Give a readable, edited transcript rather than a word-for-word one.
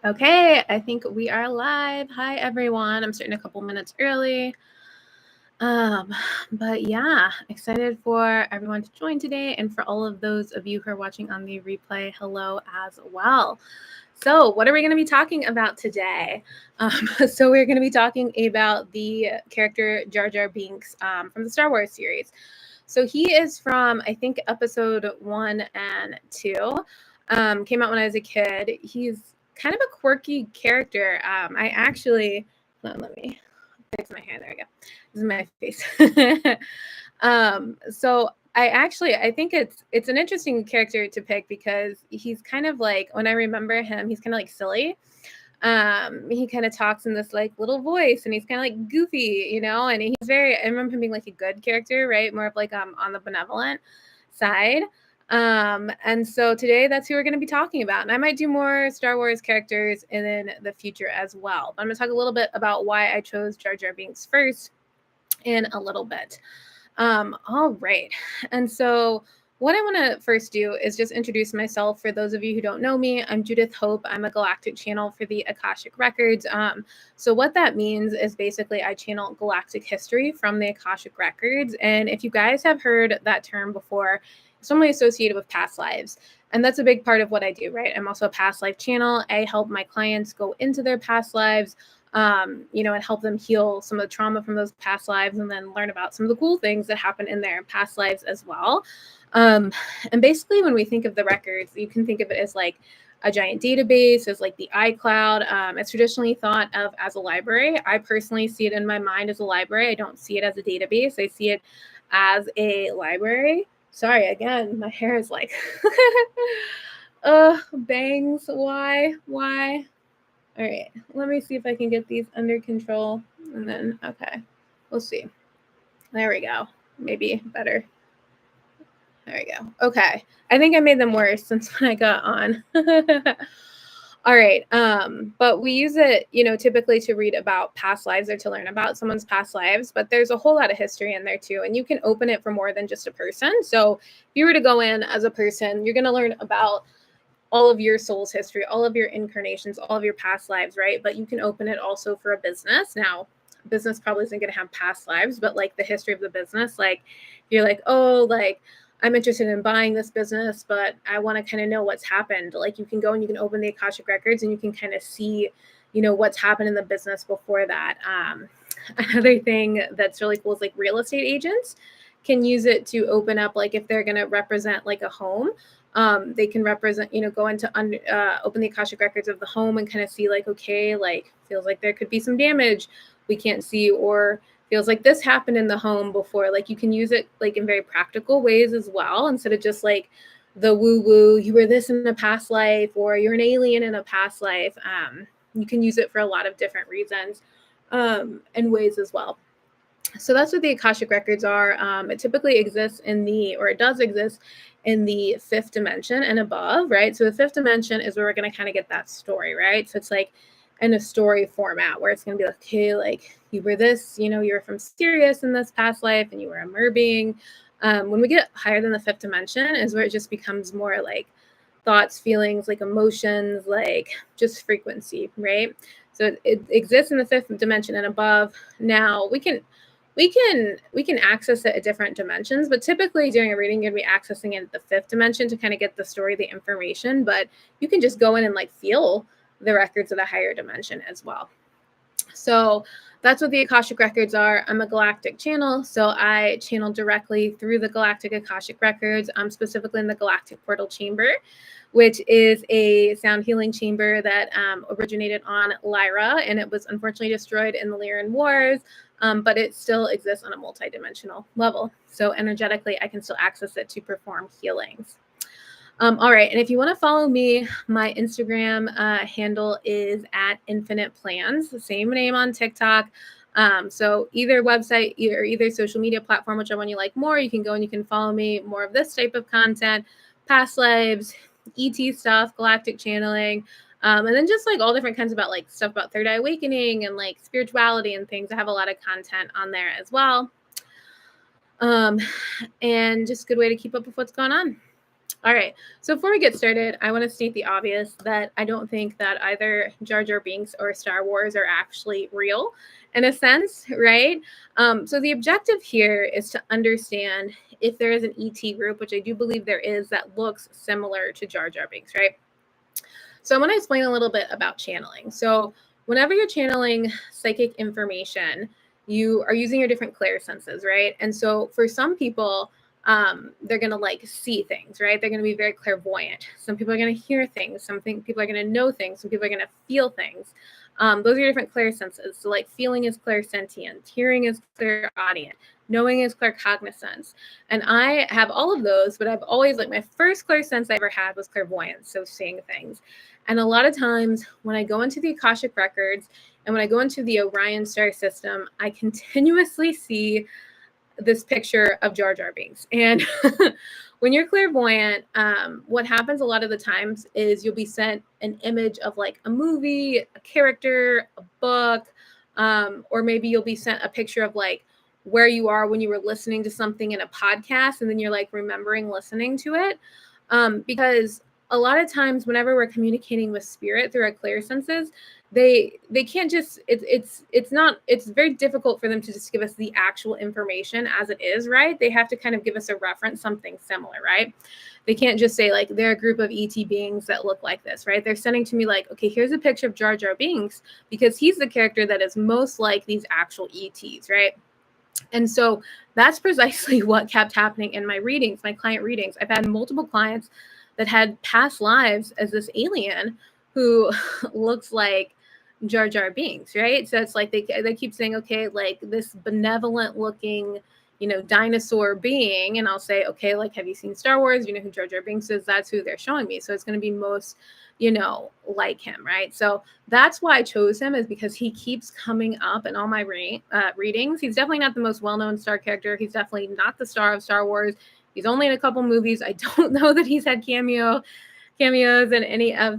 Okay, I think we are live. Hi, everyone. I'm starting a couple minutes early. But yeah, excited for everyone to join today. And for all of those of you who are watching on the replay, hello as well. So what are we going to be talking about today? So we're going to be talking about the character Jar Jar Binks from the Star Wars series. So he is from, I think, episode 1 and 2. Came out when I was a kid. He's kind of a quirky character. I actually, let me fix my hair. There we go. This is my face. So I think it's an interesting character to pick because he's kind of like, when I remember him, he's kind of like silly. He kind of talks in this like little voice, and he's kind of like goofy, and he's I remember him being like a good character, right? More of like on the benevolent side. And so today that's who we're going to be talking about. And I might do more Star Wars characters in the future as well. But I'm going to talk a little bit about why I chose Jar Jar Binks first in a little bit. All right. And so what I want to first do is just introduce myself. For those of you who don't know me, I'm Judith Hope. I'm a Galactic channel for the Akashic Records. So what that means is basically I channel galactic history from the Akashic Records. And if you guys have heard that term before, it's normally associated with past lives. And that's a big part of what I do, right? I'm also a past life channel. I help my clients go into their past lives, and help them heal some of the trauma from those past lives, and then learn about some of the cool things that happen in their past lives as well. And basically, when we think of the records, you can think of it as like a giant database, as like the iCloud. It's traditionally thought of as a library. I personally see it in my mind as a library. I don't see it as a database. I see it as a library. Sorry, again, my hair is like, bangs. Why? All right, let me see if I can get these under control. And then, okay, we'll see. There we go. Maybe better. There we go. Okay. I think I made them worse since when I got on. All right. But we use it, typically to read about past lives or to learn about someone's past lives. But there's a whole lot of history in there too. And you can open it for more than just a person. So if you were to go in as a person, you're going to learn about all of your soul's history, all of your incarnations, all of your past lives, right? But you can open it also for a business. Now, business probably isn't going to have past lives, but like the history of the business, like you're like, oh, like I'm interested in buying this business, but I want to kind of know what's happened. Like you can go and you can open the Akashic Records and you can kind of see, what's happened in the business before that. Another thing that's really cool is like real estate agents can use it to open up, like if they're going to represent like a home, they can represent, go into open the Akashic Records of the home and kind of see like, okay, like feels like there could be some damage we can't see, or feels like this happened in the home before. Like you can use it like in very practical ways as well, instead of just like the woo-woo, you were this in a past life, or you're an alien in a past life. You can use it for a lot of different reasons and ways as well. So that's what the Akashic Records are. It typically exists it does exist in the 5th dimension and above, right? So the 5th dimension is where we're going to kind of get that story, right? So it's like in a story format where it's going to be like, okay, like you were this, you were from Sirius in this past life and you were a merbeing. When we get higher than the 5th dimension is where it just becomes more like thoughts, feelings, like emotions, like just frequency, right? So it exists in the 5th dimension and above. Now we can access it at different dimensions, but typically during a reading, you're going to be accessing it at the 5th dimension to kind of get the story, the information, but you can just go in and like feel the records of the higher dimension as well. So that's what the Akashic Records are. I'm a Galactic channel, so I channel directly through the Galactic Akashic Records. I'm specifically in the Galactic Portal Chamber, which is a sound healing chamber that originated on Lyra, and it was unfortunately destroyed in the Lyran Wars, but it still exists on a multidimensional level. So energetically, I can still access it to perform healings. All right, and if you want to follow me, my Instagram handle is @infiniteplans, the same name on TikTok. So either website, either social media platform, whichever one you like more, you can go and you can follow me. More of this type of content, past lives, ET stuff, galactic channeling, and then just like all different kinds about like stuff about third eye awakening and like spirituality and things. I have a lot of content on there as well. And just a good way to keep up with what's going on. All right. So before we get started, I want to state the obvious that I don't think that either Jar Jar Binks or Star Wars are actually real in a sense, right? So the objective here is to understand if there is an ET group, which I do believe there is, that looks similar to Jar Jar Binks, right? So I want to explain a little bit about channeling. So whenever you're channeling psychic information, you are using your different clair senses, right? And so for some people, they're going to like see things, right? They're going to be very clairvoyant. Some people are going to hear things. Some people are going to know things. Some people are going to feel things. Those are your different clair senses. So like feeling is clairsentient, hearing is clairaudient, knowing is claircognizance. And I have all of those, but I've always, like, my first clairsense I ever had was clairvoyance, so seeing things. And a lot of times when I go into the Akashic Records and when I go into the Orion star system, I continuously see this picture of Jar Jar Binks. And when you're clairvoyant, what happens a lot of the times is you'll be sent an image of like a movie, a character, a book, or maybe you'll be sent a picture of like where you are when you were listening to something in a podcast, and then you're like remembering listening to it. Because a lot of times whenever we're communicating with spirit through our clair senses, they can't just, it's very difficult for them to just give us the actual information as it is, right? They have to kind of give us a reference, something similar, right? They can't just say like they're a group of ET beings that look like this, right? They're sending to me like, okay, here's a picture of Jar Jar Binks because he's the character that is most like these actual ETs, right? And so that's precisely what kept happening in my readings, my client readings. I've had multiple clients that had past lives as this alien who looks like Jar Jar Binks, right? So it's like they keep saying, okay, like this benevolent looking, dinosaur being. And I'll say, okay, like, have you seen Star Wars? You know who Jar Jar Binks is? That's who they're showing me. So it's going to be most, like him, right? So that's why I chose him, is because he keeps coming up in all my readings. He's definitely not the most well-known star character. He's definitely not the star of Star Wars. He's only in a couple movies. I don't know that he's had cameos in any of